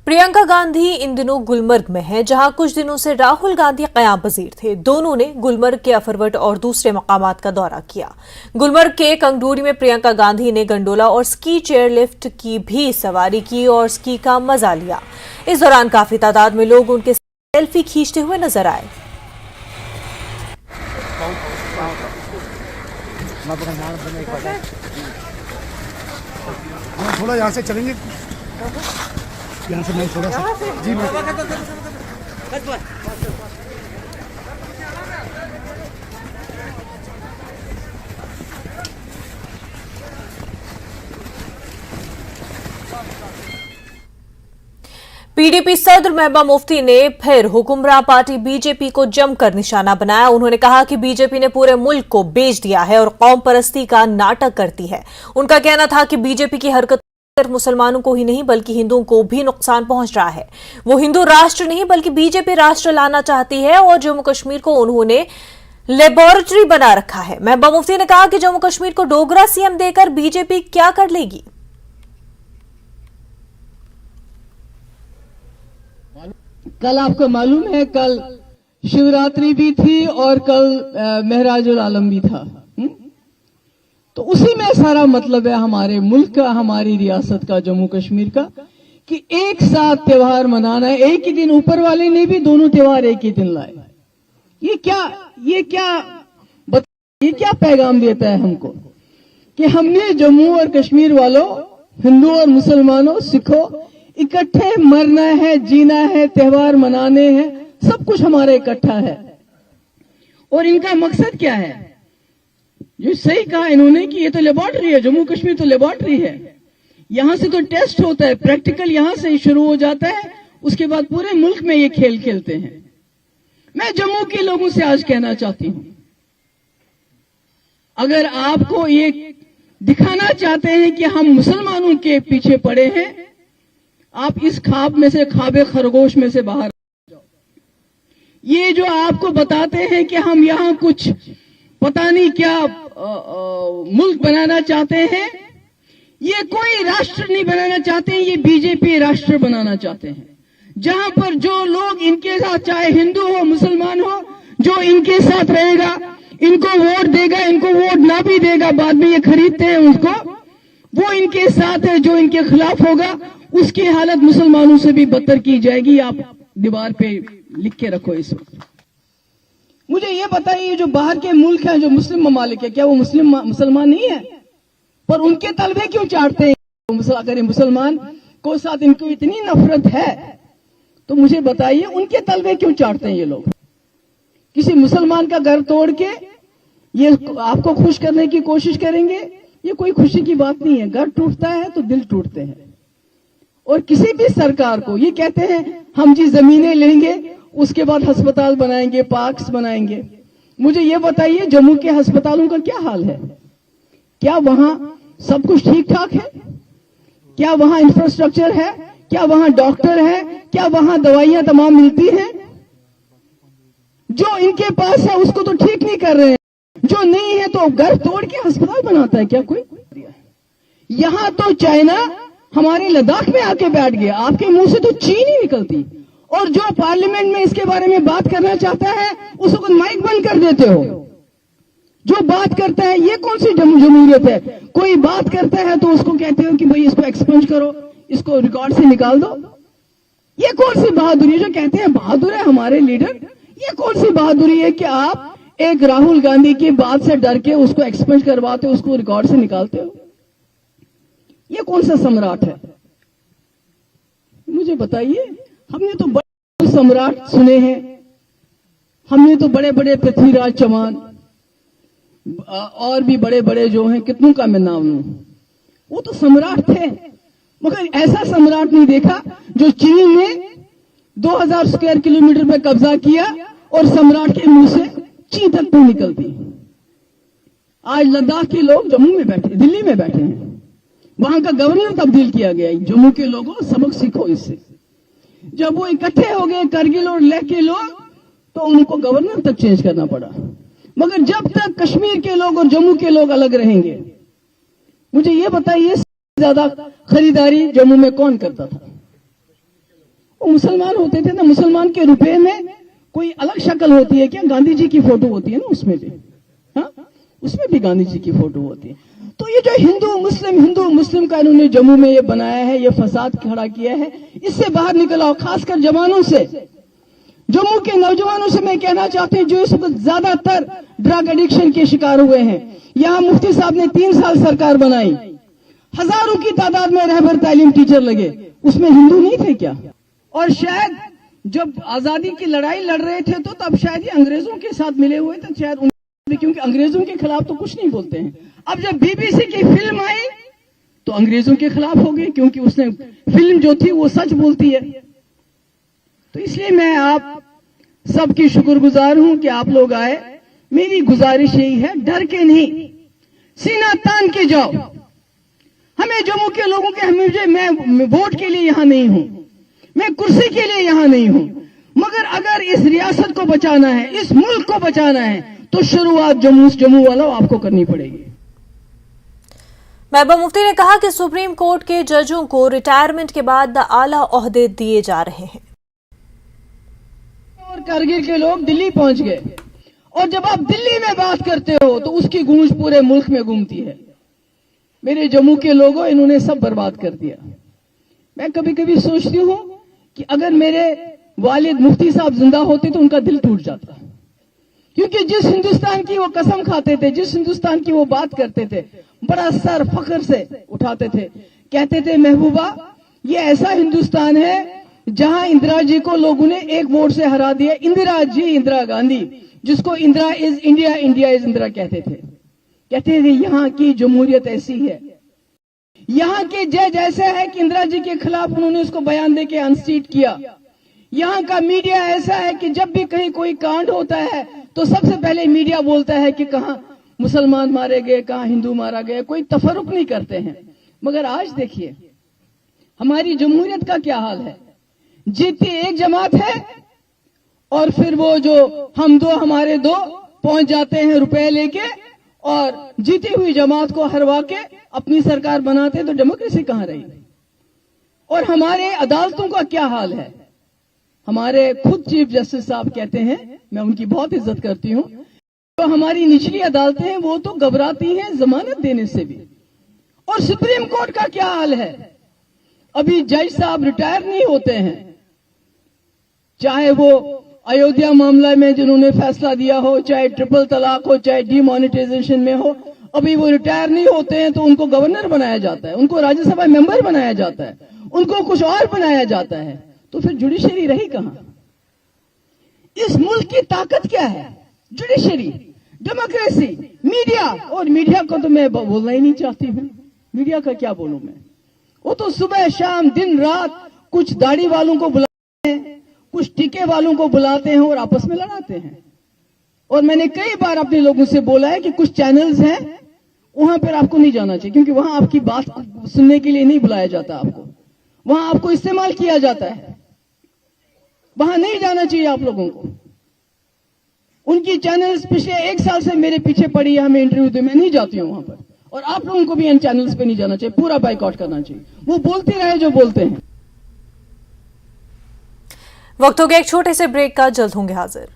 प्रियंका गांधी इन दिनों गुलमर्ग में हैं, जहां कुछ दिनों से राहुल गांधी क़याम पज़ीर थे। दोनों ने गुलमर्ग के अफरवट और दूसरे मकामात का दौरा किया। गुलमर्ग के कंगडूरी में प्रियंका गांधी ने गंडोला और स्की चेयर लिफ्ट की भी सवारी की और स्की का मजा लिया। इस दौरान काफी तादाद में लोग उनके सेल्फी खींचते हुए नजर आए। थोड़ा यहाँ से चलेंगे, यहाँ से मैं थोड़ा सा जी मैं पीडीपी सदर महबूबा मुफ्ती ने फिर हुक्मरां पार्टी बीजेपी को जमकर निशाना बनाया। उन्होंने कहा कि बीजेपी ने पूरे मुल्क को बेच दिया है और कौम परस्ती का नाटक करती है। उनका कहना था कि बीजेपी की हरकत सिर्फ मुसलमानों को ही नहीं बल्कि हिंदुओं को भी नुकसान पहुंच रहा है। वो हिंदू राष्ट्र नहीं बल्कि बीजेपी राष्ट्र लाना चाहती है और जम्मू कश्मीर को उन्होंने लेबोरेटरी बना रखा है। महबूबा मुफ्ती ने कहा कि जम्मू कश्मीर को डोगरा सीएम देकर बीजेपी क्या कर लेगी। कल आपको मालूम है, कल शिवरात्रि भी थी और कल महराजुल आलम भी था। तो उसी में सारा मतलब है हमारे मुल्क का, हमारी रियासत का, जम्मू कश्मीर का, कि एक साथ त्योहार मनाना है। एक ही दिन ऊपर वाले ने भी दोनों त्योहार एक ही दिन लाए। ये क्या पैगाम देता है हमको कि हमने जम्मू और कश्मीर वालों, हिंदू और मुसलमानों, सिखों, इकट्ठे मरना है, जीना है, त्योहार मनाने हैं, सब कुछ हमारा इकट्ठा है। और इनका मकसद क्या है? जो सही कहा इन्होंने कि ये तो लेबोरेटरी है, जम्मू कश्मीर तो लेबोरेटरी है। यहां से तो टेस्ट होता है, प्रैक्टिकल यहां से शुरू हो जाता है, उसके बाद पूरे मुल्क में ये खेल खेलते हैं। मैं जम्मू के लोगों से आज कहना चाहती हूं, अगर आपको ये दिखाना चाहते हैं कि हम मुसलमानों के पीछे पड़े हैं, आप इस ख्वाब में से, ख्वाबे खरगोश में से बाहर जाओ। ये जो आपको बताते हैं कि हम यहां कुछ पता नहीं क्या मुल्क बनाना चाहते हैं, ये कोई राष्ट्र नहीं बनाना चाहते हैं, ये बीजेपी राष्ट्र बनाना चाहते हैं। जहां पर जो लोग इनके साथ, चाहे हिंदू हो मुसलमान हो, जो इनके साथ रहेगा, इनको वोट देगा, इनको वोट ना भी देगा, बाद में ये खरीदते हैं उसको, वो इनके साथ है। जो इनके खिलाफ होगा उसकी हालत मुसलमानों से भी बदतर की जाएगी। आप दीवार पे लिख के रखो इस वक्त। मुझे ये बताइए, जो बाहर के मुल्क हैं, जो मुस्लिम ममालिक है, क्या वो मुसलमान नहीं है? पर उनके तलबे क्यों चाटते हैं? अगर मुसलमान को साथ इनको इतनी नफरत है तो मुझे बताइए उनके तलबे क्यों चाटते हैं ये लोग? किसी मुसलमान का घर तोड़ के ये आपको खुश करने की कोशिश करेंगे, ये कोई खुशी की बात नहीं है। घर टूटता है तो दिल टूटते हैं। और किसी भी सरकार को ये कहते हैं हम जी जमीनें लेंगे, उसके बाद अस्पताल बनाएंगे, पार्क्स बनाएंगे। मुझे ये बताइए जम्मू के अस्पतालों का क्या हाल है? क्या वहां सब कुछ ठीक ठाक है? क्या वहां इंफ्रास्ट्रक्चर है? क्या वहां डॉक्टर है? क्या वहां दवाइयां तमाम मिलती हैं? जो इनके पास है उसको तो ठीक नहीं कर रहे हैं, जो नहीं है तो घर तोड़ के अस्पताल बनाता है क्या कोई? यहां तो चाइना हमारे लद्दाख में आके बैठ गया। आपके मुंह से तो चीन ही निकलती, और जो पार्लियामेंट में इसके बारे में बात करना चाहता है उसको माइक बंद कर देते हो। जो बात करता है, ये कौन सी जमहूरियत है? कोई बात करता है तो उसको कहते हो कि भाई इसको एक्सपंज करो, इसको रिकॉर्ड से निकाल दो। ये कौन सी बहादुरी? जो कहते हैं बहादुर है हमारे लीडर, ये कौन सी बहादुरी है कि आप एक राहुल गांधी की बात से डर के उसको एक्सपंज करवाते हो, उसको रिकॉर्ड से निकालते हो? ये कौन सा सम्राट है? मुझे बताइए। हमने तो बड़े सम्राट सुने हैं, हमने तो बड़े बड़े पृथ्वीराज चौहान और भी बड़े बड़े जो हैं, कितनों का मैं नाम लूं, वो तो सम्राट थे। मगर ऐसा सम्राट नहीं देखा जो चीन ने 2000 स्क्वायर किलोमीटर पे कब्जा किया और सम्राट के मुंह से ची तक नहीं निकलती। आज लद्दाख के लोग जम्मू में बैठे, दिल्ली में बैठे हैं, वहां का गवर्नर तब्दील किया गया। जम्मू के लोगों सबक सीखो इससे। जब वो इकट्ठे हो गए करगिल और लेह के लोग, तो उनको गवर्नर तक चेंज करना पड़ा। मगर जब तक कश्मीर के लोग और जम्मू के लोग अलग रहेंगे, मुझे ये बताइए ज्यादा खरीदारी जम्मू में कौन करता था? वो मुसलमान होते थे ना। मुसलमान के रुपए में कोई अलग शक्ल होती है क्या? गांधी जी की फोटो होती है ना उसमें भी, हाँ, उसमें भी गांधी जी की फोटो होती है। तो ये जो हिंदू मुस्लिम का इन्होंने जम्मू में ये बनाया है, ये फसाद खड़ा किया है, इससे बाहर निकल आओ। खासकर जवानों से, जम्मू के नौजवानों से मैं कहना चाहती हूँ जो इस वक्त ज्यादातर ड्रग एडिक्शन के शिकार हुए हैं। यहाँ मुफ्ती साहब ने 3 साल सरकार बनाई, हजारों की तादाद में रहबर तालीम टीचर लगे, उसमें हिंदू नहीं थे क्या? और शायद जब आजादी की लड़ाई लड़ रहे थे तो तब शायद ये अंग्रेजों के साथ मिले हुए थे, शायद क्योंकि अंग्रेजों के खिलाफ तो कुछ नहीं बोलते हैं। अब जब बीबीसी की फिल्म आई तो अंग्रेजों के खिलाफ हो गई, क्योंकि उसने फिल्म जो थी वो सच बोलती है। तो इसलिए मैं आप सबकी शुक्रगुजार हूं कि आप लोग आए। मेरी गुजारिश यही है, डर के नहीं, सीना तान के जाओ। हमें जम्मू के लोगों के, मैं वोट के लिए यहां नहीं हूं, मैं कुर्सी के लिए यहां नहीं हूं, मगर अगर इस रियासत को बचाना है, इस मुल्क को बचाना है, तो शुरुआत जम्मू वालों आपको करनी पड़ेगी। महबूबा मुफ्ती ने कहा कि सुप्रीम कोर्ट के जजों को रिटायरमेंट के बाद आला ओहदे दिए जा रहे हैं और कारगिल के लोग दिल्ली पहुंच गए, और जब आप दिल्ली में बात करते हो तो उसकी गूंज पूरे मुल्क में घूमती है। मेरे जम्मू के लोगों, इन्होंने सब बर्बाद कर दिया। मैं कभी कभी सोचती हूं कि अगर मेरे वालिद मुफ्ती साहब जिंदा होते तो उनका दिल टूट जाता, क्योंकि जिस हिंदुस्तान की वो कसम खाते थे, जिस हिंदुस्तान की वो बात करते थे, बड़ा सर फख्र से उठाते थे, कहते थे महबूबा ये ऐसा हिंदुस्तान है जहां इंदिरा जी को लोगों ने एक वोट से हरा दिया। इंदिरा जी, इंदिरा गांधी, जिसको Indira is India, India is Indira कहते थे यहाँ की जमहूरियत ऐसी है, यहाँ के जज ऐसा है कि इंदिरा जी के खिलाफ उन्होंने उसको बयान देके अनसीट किया। यहाँ का मीडिया ऐसा है कि जब भी कहीं कोई कांड होता है तो सबसे पहले मीडिया बोलता है कि कहां मुसलमान मारे गए, कहां हिंदू मारा गया, कोई तफरुक नहीं करते हैं। मगर आज देखिए हमारी जमहूरियत का क्या हाल है। जीती एक जमात है और फिर वो जो हम दो हमारे दो पहुंच जाते हैं रुपए लेके, और जीती हुई जमात को हरवा के अपनी सरकार बनाते, तो डेमोक्रेसी कहां रही? और हमारे अदालतों का क्या हाल है? हमारे खुद चीफ जस्टिस साहब कहते हैं, मैं उनकी बहुत इज्जत करती हूं, तो हमारी निचली अदालतें हैं वो तो घबराती हैं जमानत देने से भी। और सुप्रीम कोर्ट का क्या हाल है? अभी जज साहब रिटायर नहीं होते हैं, चाहे वो अयोध्या मामला में जिन्होंने फैसला दिया हो, चाहे ट्रिपल तलाक हो, चाहे डीमोनेटाइजेशन में हो, अभी वो रिटायर नहीं होते हैं तो उनको गवर्नर बनाया जाता है, उनको राज्यसभा मेंबर बनाया जाता है, उनको कुछ और बनाया जाता है। तो फिर जुडिशरी रही कहां? इस मुल्क की ताकत क्या है? Judiciary, democracy, media. और मीडिया को तो मैं बोलना ही नहीं चाहती हूं। मीडिया का क्या बोलूं मैं? वो तो सुबह शाम दिन रात कुछ दाढ़ी वालों को बुलाते हैं, कुछ टीके वालों को बुलाते हैं और आपस में लड़ाते हैं। और मैंने कई बार अपने लोगों से बोला है कि कुछ चैनल्स हैं वहां पर आपको नहीं जाना चाहिए, क्योंकि वहां आपकी बात सुनने के लिए नहीं बुलाया जाता, आपको वहां आपको इस्तेमाल किया जाता है। वहां नहीं जाना चाहिए आप लोगों को। उनकी चैनल्स पिछले 1 साल से मेरे पीछे पड़ी है, हमें इंटरव्यू दे, मैं नहीं जाती हूं वहां पर। और आप लोगों को भी इन चैनल्स पे नहीं जाना चाहिए, पूरा बाइकआउट करना चाहिए। वो बोलते रहे जो बोलते हैं। वक्त हो गया एक छोटे से ब्रेक का, जल्द होंगे हाजिर।